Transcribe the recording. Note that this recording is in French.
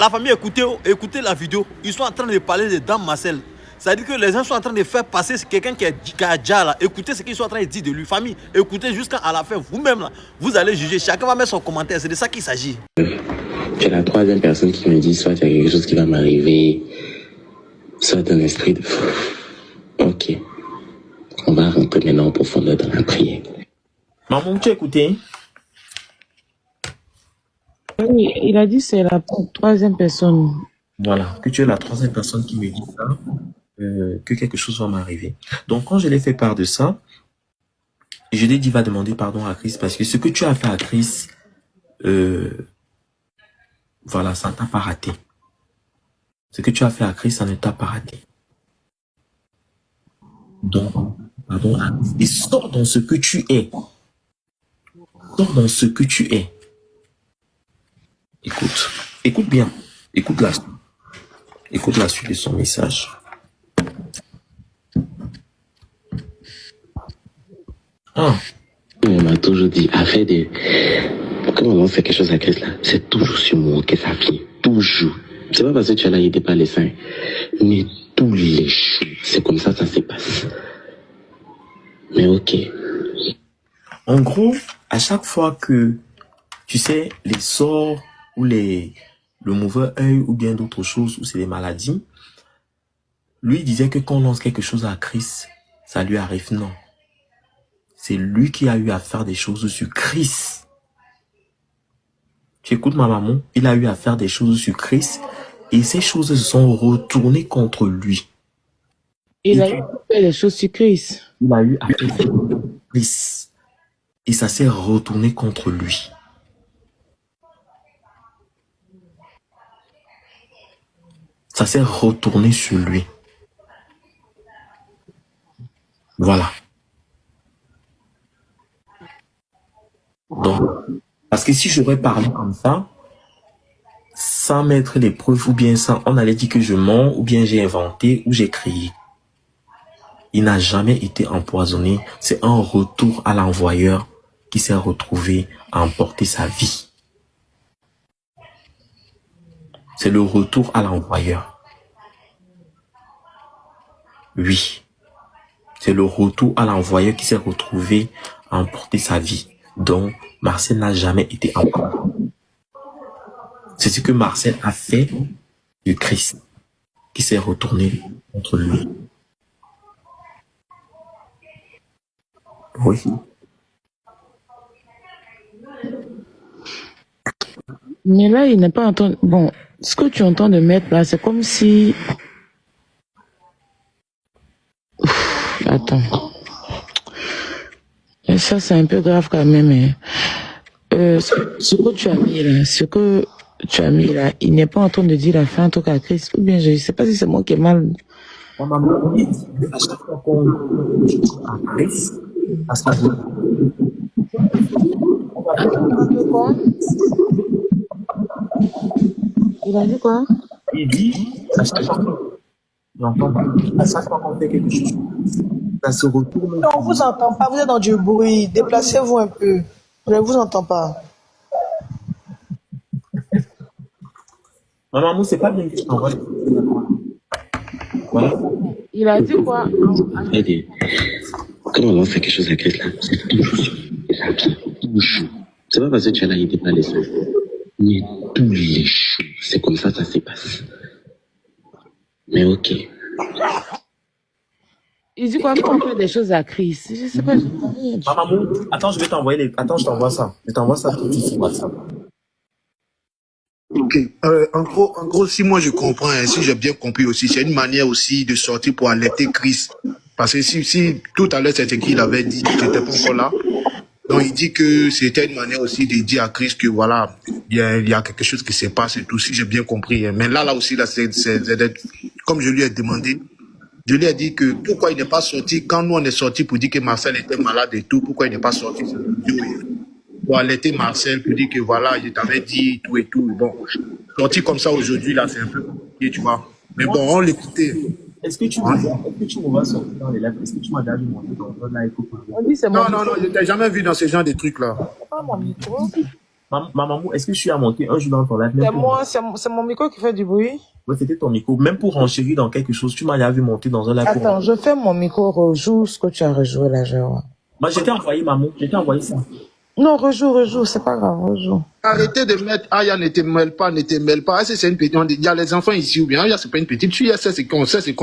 la famille écoutez la vidéo. Ils sont en train de parler de Dame Marcel. C'est-à-dire que les gens sont en train de faire passer quelqu'un qui a déjà là. Écoutez ce qu'ils sont en train de dire de lui. Famille, écoutez jusqu'à la fin. Vous-même, là, vous allez juger. Chacun va mettre son commentaire. C'est de ça qu'il s'agit. Tu es la troisième personne qui me dit soit il y a quelque chose qui va m'arriver, soit un esprit de... Ok. On va rentrer maintenant en profondeur dans la prière. Maman, tu as écouté? Oui, il a dit que c'est la troisième personne. Voilà, que tu es la troisième personne qui me dit ça, que quelque chose va m'arriver. Donc, quand je l'ai fait part de ça, je l'ai dit, va demander pardon à Chris, parce que ce que tu as fait à Chris, voilà, ça ne t'a pas raté. Ce que tu as fait à Chris, ça ne t'a pas raté. Donc, pardon à Chris. Et sors dans ce que tu es. Sors dans ce que tu es. Écoute bien. Écoute la suite de son message. On m'a toujours dit, afin de... Quand on fait quelque chose à Christ là, c'est toujours sur moi que ça vient. Toujours. C'est pas parce que tu es là aidé par les saints. Mais tous les jours, c'est comme ça se passe. Mais ok. En gros, à chaque fois que, tu sais, les sorts ou le mauvais œil ou bien d'autres choses, ou c'est des maladies, lui disait que quand on lance quelque chose à Christ, ça lui arrive. Non. C'est lui qui a eu à faire des choses sur Christ. Tu écoutes ma maman? Il a eu à faire des choses sur Christ et ces choses se sont retournées contre lui. Il a eu à faire des choses sur Christ. Il a eu à faire des choses sur Christ et ça s'est retourné contre lui. Ça s'est retourné sur lui. Voilà. Donc, parce que si j'aurais parlé comme ça, sans mettre les preuves ou bien sans, on allait dire que je mens ou bien j'ai inventé ou j'ai créé. Il n'a jamais été empoisonné. C'est un retour à l'envoyeur qui s'est retrouvé à emporter sa vie. C'est le retour à l'envoyeur. Oui. C'est le retour à l'envoyeur qui s'est retrouvé à emporter sa vie. Donc, Marcel n'a jamais été empoisonné. C'est ce que Marcel a fait du Christ qui s'est retourné contre lui. Oui. Mais là, il n'est pas entendu. Bon, ce que tu entends de mettre là, c'est comme si... Attends. Et ça, c'est un peu grave quand même. Hein. Ce que tu as mis là, il n'est pas en train de dire la fin en tout cas à Christ. Ou bien, je ne sais pas si c'est moi qui ai mal. On m'a dit à chaque fois qu'on à Christ, parce que Quoi? Il a dit quoi? il dit à chaque fois qu'on fait quelque chose, ça se retourne. Non, on vous entend pas, vous êtes dans du bruit. Déplacez-vous un peu. Je ne vous entends pas. Maman, c'est pas bien que je t'envoie. Voilà. Il a dit quoi? Quand on fait quelque chose à Christ là, c'est toujours sur moi que ça vient. Toujours. C'est pas parce que tu es là aidé par les saints. Mais tous les jours, c'est comme ça se passe. Mais ok. Il dit quoi? Quand on fait des choses à Christ. Je sais pas. Maman, attends, je vais t'envoyer les... Attends, je t'envoie ça. Je t'envoie ça tout de suite sur WhatsApp. Ok. En gros, si moi je comprends, hein, si j'ai bien compris aussi, c'est une manière aussi de sortir pour alerter Christ. Parce que si tout à l'heure c'était qu'il avait dit, tu n'étais pas encore là. Donc il dit que c'était une manière aussi de dire à Christ que voilà, il y a quelque chose qui se passe et tout, si j'ai bien compris. Hein. Mais là aussi, là, c'est comme je lui ai demandé, je lui ai dit que pourquoi il n'est pas sorti, quand nous on est sorti pour dire que Marcel était malade et tout, pourquoi il n'est pas sorti pour alerter Marcel, pour dire que voilà, je t'avais dit tout et tout. Bon, sorti comme ça aujourd'hui, là, c'est un peu compliqué, tu vois. Mais bon, on l'écoutait. Est-ce que tu me vas sortir dans les lives? Est-ce que tu m'as déjà vu dans le live? On dit c'est Non, je t'ai jamais vu dans ce genre de trucs-là. pas mon micro. Ma maman, est-ce que je suis à monter un jour dans ton live? C'est moi, c'est mon micro qui fait du bruit. Ouais, c'était ton micro. Même pour renchérir dans quelque chose, tu m'as déjà vu monter dans un live. Attends, je fais mon micro, rejoue ce que tu as rejoué là, je vois. Moi, j'étais envoyé, maman. J'étais envoyé ça. Non, rejoue, c'est pas grave, rejoue. Arrêtez de mettre Aya ne te mêle pas. C'est une petite. Il y a les enfants ici ou bien Aya, c'est pas une petite fille, ça c'est qu'on sait, c'est